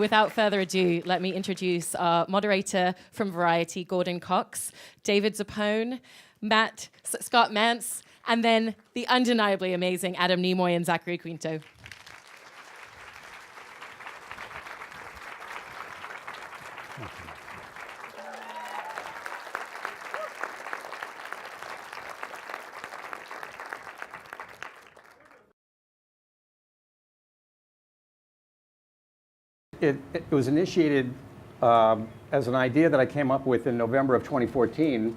Without further ado, let me introduce our moderator from Variety, Gordon Cox, David Zappone, Scott Mance, and then the undeniably amazing Adam Nimoy and Zachary Quinto. It was initiated as an idea that I came up with in November of 2014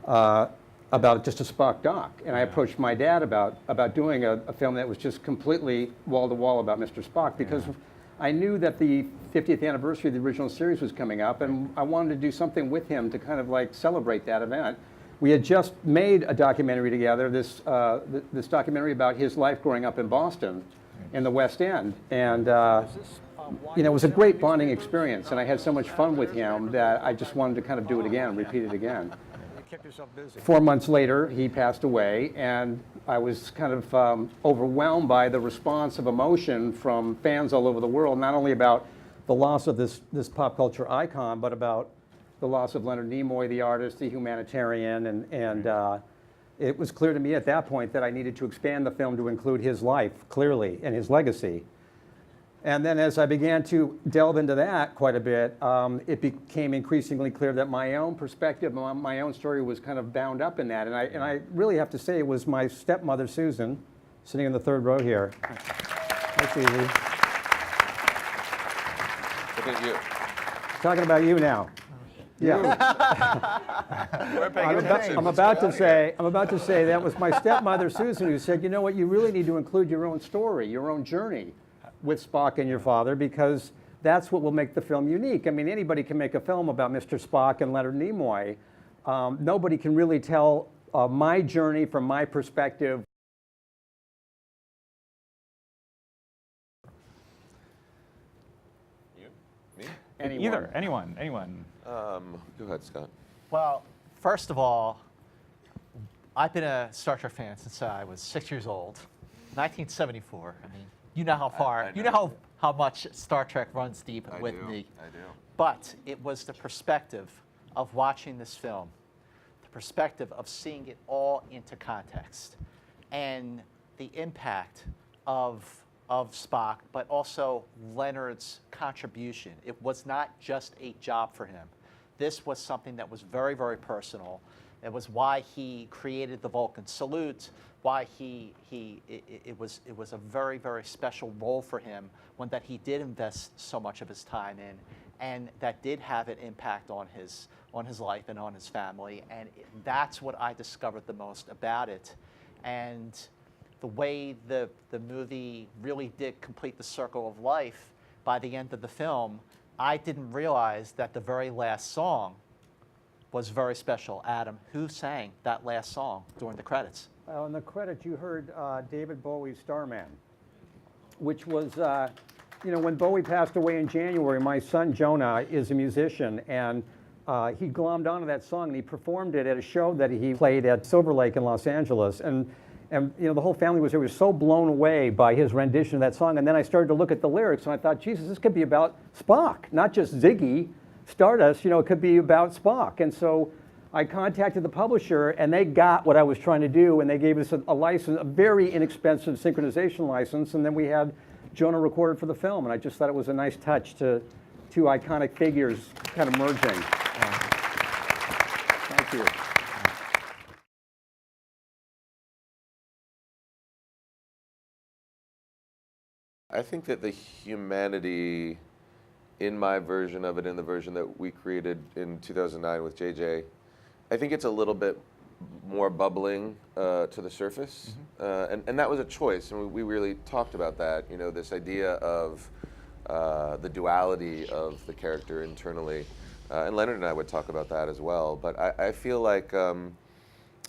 about just a Spock doc. And I approached my dad about doing a film that was just completely wall-to-wall about Mr. Spock, because I knew that the 50th anniversary of the original series was coming up, and I wanted to do something with him to kind of like celebrate that event. We had just made a documentary together, this documentary about his life growing up in Boston in the West End. And you know, it was a great bonding experience, and I had so much fun with him that I just wanted to kind of do it again, repeat it again. 4 months later, he passed away, and I was kind of overwhelmed by the response of emotion from fans all over the world, not only about the loss of this pop culture icon, but about the loss of Leonard Nimoy, the artist, the humanitarian, and it was clear to me at that point that I needed to expand the film to include his life, clearly, and his legacy. And then as I began to delve into that quite a bit, it became increasingly clear that my own perspective, my own story was kind of bound up in that. And I really have to say it was my stepmother, Susan, sitting in the third row here. Hi, Susie. Look at you. Talking about you now. Yeah. I'm about to say that was my stepmother, Susan, who said, you know what, you really need to include your own story, your own journey with Spock and your father, because that's what will make the film unique. I mean, anybody can make a film about Mr. Spock and Leonard Nimoy. Nobody can really tell my journey from my perspective. You? Me? Anyone. Anyone. Go ahead, Scott. Well, first of all, I've been a Star Trek fan since I was 6 years old. 1974. I mean, you know how far, you know how much Star Trek runs deep with me. I do. But it was the perspective of watching this film, the perspective of seeing it all into context, and the impact of Spock, but also Leonard's contribution. It was not just a job for him. This was something that was very, very personal. It was why he created the Vulcan salute, why it was a very, very special role for him, one that he did invest so much of his time in, and that did have an impact on his life and on his family. And that's what I discovered the most about it. And the way the movie really did complete the circle of life, by the end of the film, I didn't realize that the very last song was very special. Adam, who sang that last song during the credits? In the credits, you heard David Bowie's Starman, which was, you know, when Bowie passed away in January, my son Jonah is a musician, and he glommed onto that song, and he performed it at a show that he played at Silver Lake in Los Angeles. And you know, the whole family was there. We were so blown away by his rendition of that song. And then I started to look at the lyrics, and I thought, Jesus, this could be about Spock, not just Ziggy Stardust. You know, it could be about Spock. And so I contacted the publisher, and they got what I was trying to do, and they gave us a license, a very inexpensive synchronization license, and then we had Jonah recorded for the film. And I just thought it was a nice touch to two iconic figures kind of merging. Thank you. I think that the humanity in my version of it, in the version that we created in 2009 with JJ, I think it's a little bit more bubbling to the surface. And that was a choice, and we really talked about that, you know, this idea of the duality of the character internally. And Leonard and I would talk about that as well. But I feel like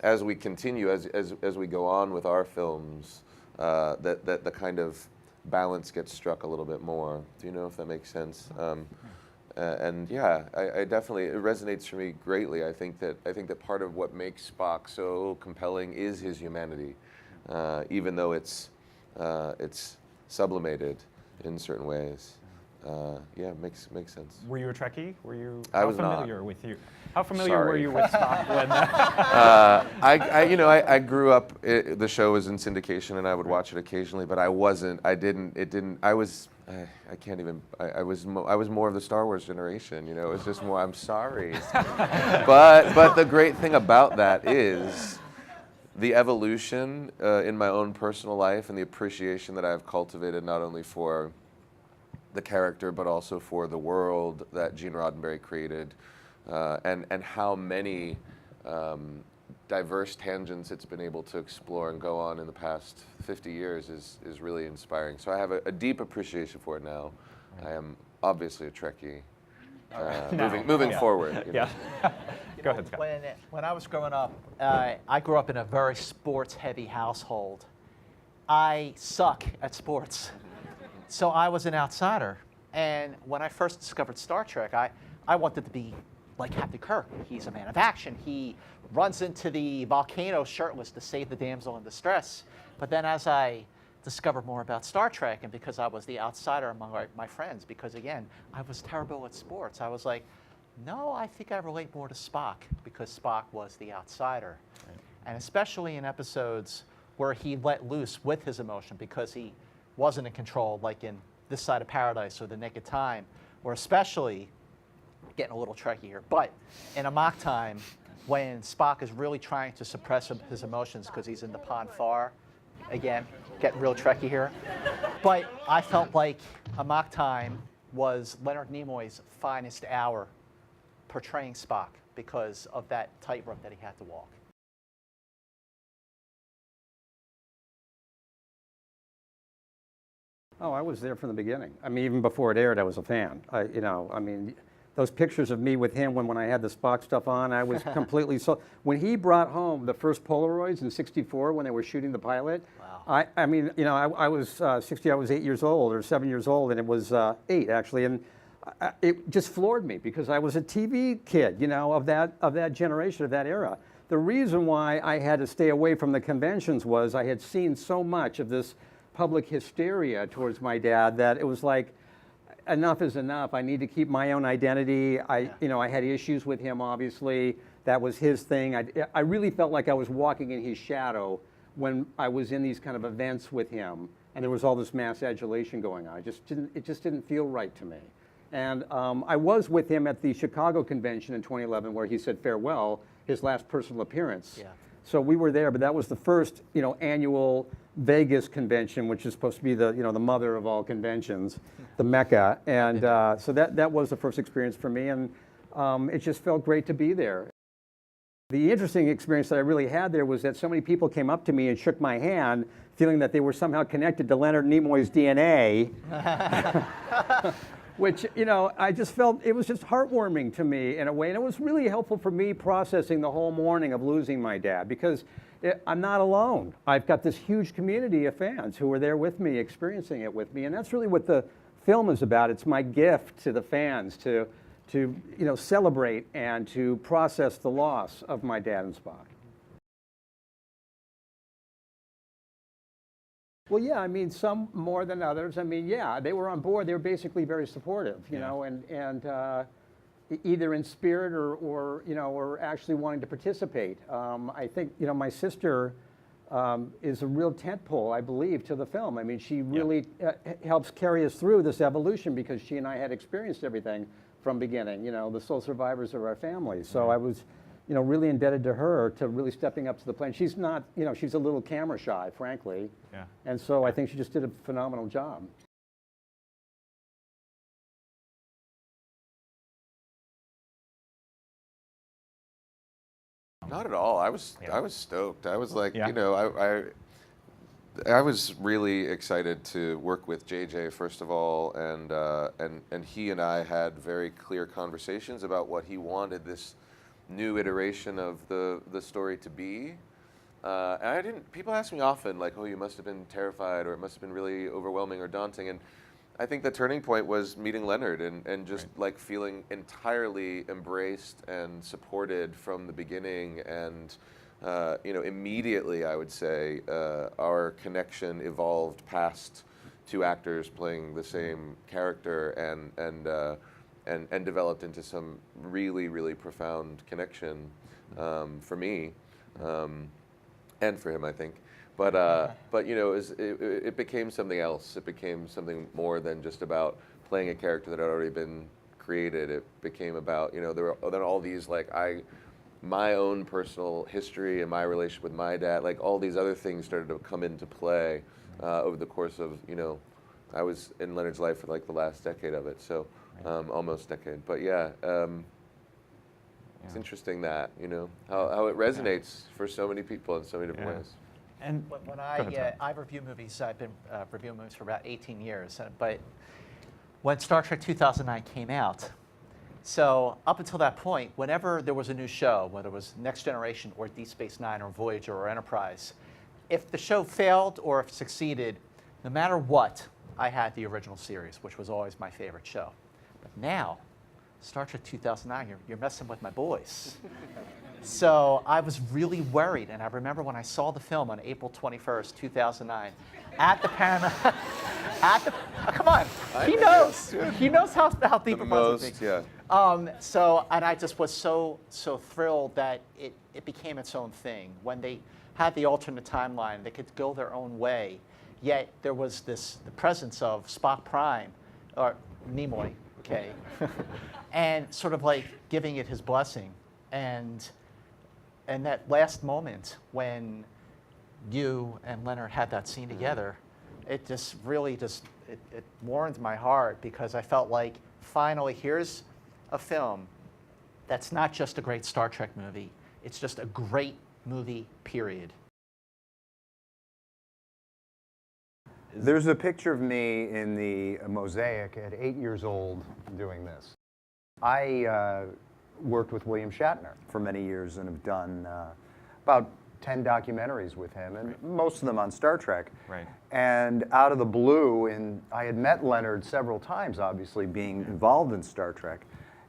as we continue, as we go on with our films, that the kind of balance gets struck a little bit more. Do you know if that makes sense? And yeah, I definitely, it resonates for me greatly. I think that part of what makes Spock so compelling is his humanity, even though it's sublimated in certain ways. Yeah, makes sense. Were you a Trekkie? Were you? I was How not. familiar with you? How familiar were Sorry. you with Spock when? I grew up. The show was in syndication, and I would watch it occasionally. But I wasn't. I didn't. It didn't. I was. I can't even. I was more of the Star Wars generation. It was just more. I'm sorry. but the great thing about that is the evolution in my own personal life and the appreciation that I've cultivated not only for the character, but also for the world that Gene Roddenberry created, and how many diverse tangents it's been able to explore and go on in the past 50 years is really inspiring. So I have a deep appreciation for it now. I am obviously a Trekkie. Moving forward. Yeah. Go ahead, Scott. When I was growing up, I grew up in a very sports-heavy household. I suck at sports. So I was an outsider. And when I first discovered Star Trek, I wanted to be like Captain Kirk. He's a man of action. He runs into the volcano shirtless to save the damsel in distress. But then as I discovered more about Star Trek, and because I was the outsider among my friends, because again, I was terrible at sports, I was like, no, I think I relate more to Spock, because Spock was the outsider. Right. And especially in episodes where he let loose with his emotion, because he wasn't in control, like in This Side of Paradise or The Naked Time, or especially, getting a little Trekkie here, but in Amok Time, when Spock is really trying to suppress his emotions because he's in the Pon farr, again, getting real Trekkie here. But I felt like Amok Time was Leonard Nimoy's finest hour portraying Spock because of that tightrope that he had to walk. Oh, I was there from the beginning. I mean, even before it aired, I was a fan. Those pictures of me with him when I had the Spock stuff on, I was completely so. When he brought home the first Polaroids in '64 when they were shooting the pilot, wow. I was 60. I was 8 years old or 7 years old, and it was 8 actually, and it just floored me because I was a TV kid, of that generation, of that era. The reason why I had to stay away from the conventions was I had seen so much of this public hysteria towards my dad that it was like, enough is enough. I need to keep my own identity. I had issues with him, obviously. That was his thing. I really felt like I was walking in his shadow when I was in these kind of events with him, and there was all this mass adulation going on. It just didn't feel right to me. And I was with him at the Chicago convention in 2011 where he said farewell, his last personal appearance. Yeah. So we were there, but that was the first, annual Vegas convention, which is supposed to be the mother of all conventions, the Mecca. And so that was the first experience for me, and it just felt great to be there. The interesting experience that I really had there was that so many people came up to me and shook my hand, feeling that they were somehow connected to Leonard Nimoy's DNA. Which, I just felt it was just heartwarming to me in a way. And it was really helpful for me processing the whole morning of losing my dad, because I'm not alone. I've got this huge community of fans who were there with me, experiencing it with me. And that's really what the film is about. It's my gift to the fans to celebrate and to process the loss of my dad and Spock. Well, yeah, I mean, some more than others. I mean, yeah, they were on board. They were basically very supportive, and either in spirit or actually wanting to participate. I think, my sister is a real tentpole, I believe, to the film. I mean, she really helps carry us through this evolution because she and I had experienced everything from beginning, the sole survivors of our family. So I was, really indebted to her to really stepping up to the plate. She's not, she's a little camera shy, frankly. Yeah. And so I think she just did a phenomenal job. Not at all. I was stoked. I was like, I was really excited to work with JJ first of all, and he and I had very clear conversations about what he wanted this new iteration of the story to be. And people ask me often, like, oh, you must have been terrified, or it must have been really overwhelming or daunting. And I think the turning point was meeting Leonard and just like feeling entirely embraced and supported from the beginning. And, immediately, I would say, our connection evolved past, two actors playing the same character and developed into some really, really profound connection for me and for him, I think. But you know, it became something else. It became something more than just about playing a character that had already been created. It became about, you know, there were then all these like my own personal history and my relationship with my dad, like all these other things started to come into play over the course of, you know, I was in Leonard's life for like the last decade of it, so almost decade. But yeah, it's interesting that, you know, how it resonates for so many people in so many different ways. And When Go ahead, I review movies, I've been reviewing movies for about 18 years. But when Star Trek 2009 came out, so up until that point, whenever there was a new show, whether it was Next Generation or Deep Space Nine or Voyager or Enterprise, if the show failed or if it succeeded, no matter what, I had the original series, which was always my favorite show. But now, Star Trek 2009, you're messing with my boys. So I was really worried, and I remember when I saw the film on April 21st, 2009, at the Paramount, come on, he knows how deep it was with me. Yeah. And I just was so thrilled that it became its own thing. When they had the alternate timeline, they could go their own way, yet there was the presence of Spock Prime, or Nimoy, okay, and sort of like giving it his blessing. And that last moment when you and Leonard had that scene together, it just really it warmed my heart, because I felt like finally here's a film that's not just a great Star Trek movie, it's just a great movie, period. There's a picture of me in the mosaic at 8 years old doing this. I worked with William Shatner for many years and have done about 10 documentaries with him, and most of them on Star Trek. Right. And out of the blue, I had met Leonard several times, obviously being involved in Star Trek,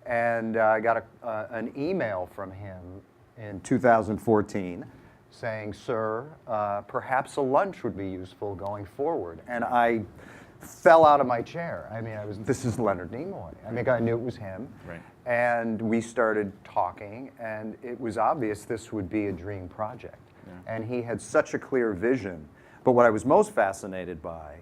and I got an email from him in 2014 saying, "Sir, perhaps a lunch would be useful going forward." And I fell out of my chair. I mean, this is Leonard Nimoy. I think I knew it was him. Right. And we started talking, and it was obvious this would be a dream project. Yeah. And he had such a clear vision. But what I was most fascinated by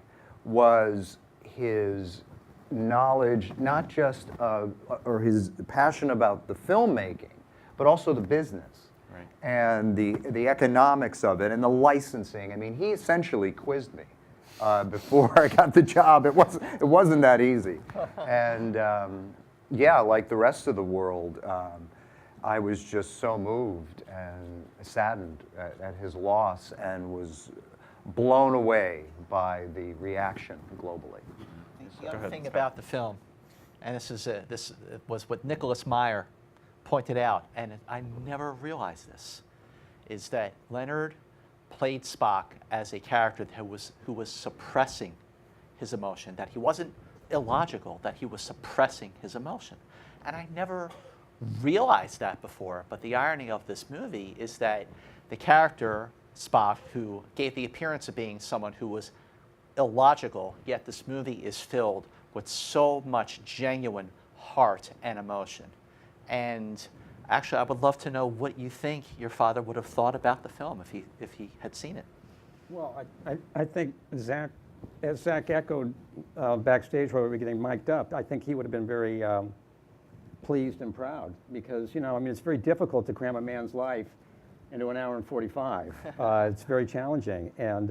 was his knowledge, not just or his passion about the filmmaking, but also the business. Right. And the economics of it and the licensing. I mean, he essentially quizzed me before I got the job. It wasn't that easy. And yeah, like the rest of the world, I was just so moved and saddened at his loss, and was blown away by the reaction globally. The other thing about the film, and this was what Nicholas Meyer pointed out, and I never realized this, is that Leonard played Spock as a character who was suppressing his emotion, that he wasn't illogical, that he was suppressing his emotion. And I never realized that before, but the irony of this movie is that the character, Spock, who gave the appearance of being someone who was illogical, yet this movie is filled with so much genuine heart and emotion. And actually, I would love to know what you think your father would have thought about the film if he had seen it. Well, I think Zach, as Zach echoed backstage while we were getting mic'd up, I think he would have been very pleased and proud, because, you know, I mean, it's very difficult to cram a man's life into an hour and 45. It's very challenging. And,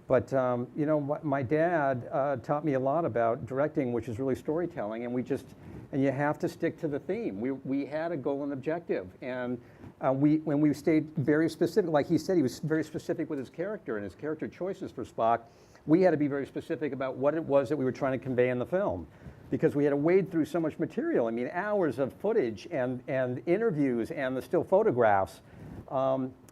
but you know, my dad taught me a lot about directing, which is really storytelling, and you have to stick to the theme. We had a goal and objective, and when we stayed very specific, like he said, he was very specific with his character and his character choices for Spock. We had to be very specific about what it was that we were trying to convey in the film, because we had to wade through so much material. I mean, hours of footage and interviews and the still photographs.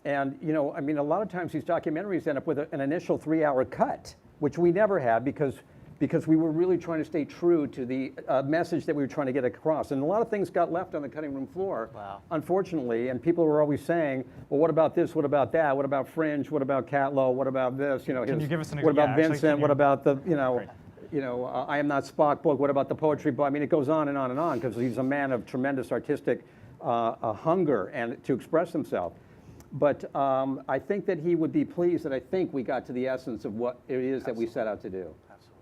And, you know, I mean, a lot of times these documentaries end up with an initial 3-hour cut, which we never had, because because we were really trying to stay true to the message that we were trying to get across. And a lot of things got left on the cutting room floor, unfortunately, and people were always saying, well, what about this, what about that, what about Fringe, what about Catlow, what about this, you know, Can you give us an what about yeah, actually, Vincent, what about the, Great. I Am Not Spock book, what about the poetry book? I mean, it goes on and on and on, because he's a man of tremendous artistic hunger and to express himself. But I think that he would be pleased that I think we got to the essence of what it is that we set out to do. Absolutely.